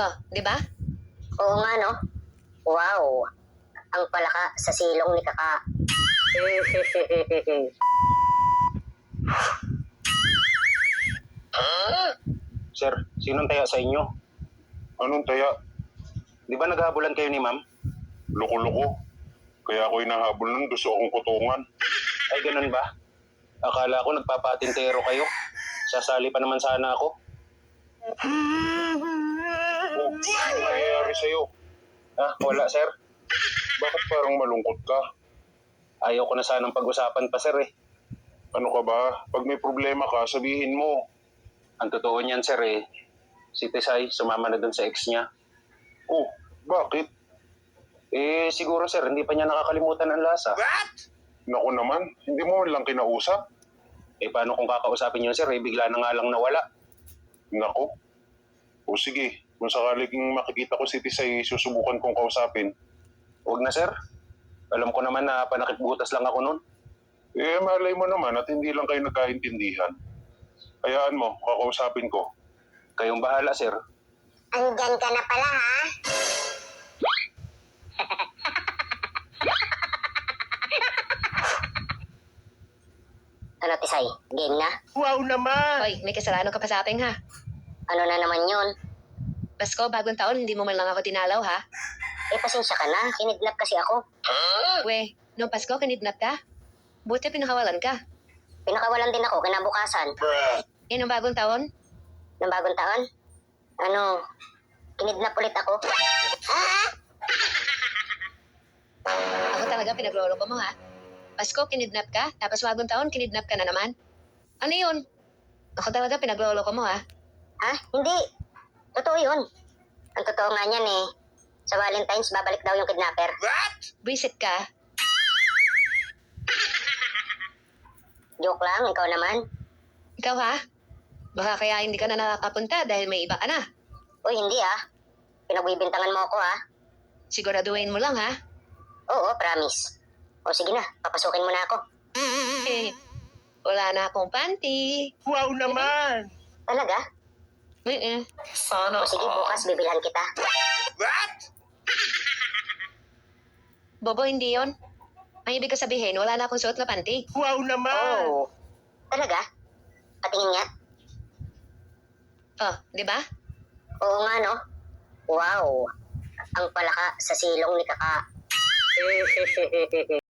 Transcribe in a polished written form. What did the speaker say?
Oh, di ba? Oo nga, no? Wow! Ang palaka sa silong ni Kaka. Sir, sinong taya sa inyo? Anong taya? Di ba naghahabulan kayo ni ma'am? Loko-loko. Kaya ako hinahabol nun, gusto akong kutungan. Ay, ganun ba? Akala ko nagpapatintero kayo. Sasali pa naman sana ako. Oh, ano nangyayari sa'yo? Ah, wala sir. Bakit parang malungkot ka? Ayaw ko na sanang pag-usapan pa sir eh. Ano ka ba? Pag may problema ka, sabihin mo. Ang totoo niyan sir eh, si Tesay sumama na dun sa ex niya. Oh, bakit? Eh, siguro sir, hindi pa niya nakakalimutan ang lasa. Naku naman, hindi mo man lang kinausap. Eh, paano kung kakausapin niyo sir eh, bigla na nga lang nawala. Naku. O sige, kung sakaling makikita ko si Tisay, susubukan kong kausapin. Huwag na sir. Alam ko naman na panakip butas lang ako nun. Eh, malay mo naman at hindi lang kayo nagkaintindihan. Hayaan mo, kakausapin ko. Kayong bahala sir. Andyan ka na pala, ha? Ano, Tisay? Game na? Wow naman! Hoy, may kasalanan ka pa sa atin, ha? Ano na naman yun? Pasko, bagong taon, hindi mo man lang ako dinalaw, ha? Eh, pasensya ka na. Kinidnap kasi ako. We, nung Pasko, kinidnap ka? Buti pinakawalan ka. Pinakawalan din ako kinabukasan. Eh, nung bagong taon? Ng bagong taon? Ano? Kinidnap ulit ako. Ako talaga pinagloloko mo, ha? Pasko, kinidnap ka, tapos bagong taon, kinidnap ka na naman. Ano yun? Ako talaga pinagloloko mo, ha? Ha? Hindi. Totoo yun. Ang totoo nga niyan eh. Sa Valentine's, babalik daw yung kidnapper. Buisit ka. Joke lang, ikaw naman. Ikaw, ha? Baka kaya hindi ka na nakakapunta dahil may iba ka na. Uy, hindi ah. Pinagbibintangan mo ako ah. Siguraduhin mo lang, ha? Oo, promise. O sige na, papasukin mo na ako. Eh, wala na akong panty. Wow naman! Talaga? Sana O sige, bukas bibilhan kita. Bobo, hindi yon. Ang ibig ko sabihin, wala na akong suot na panty. Wow naman! Oh. Talaga? Patingin nga. Oh, di ba? Oo nga no. Wow. Ang palaka sa silong ni Kaka.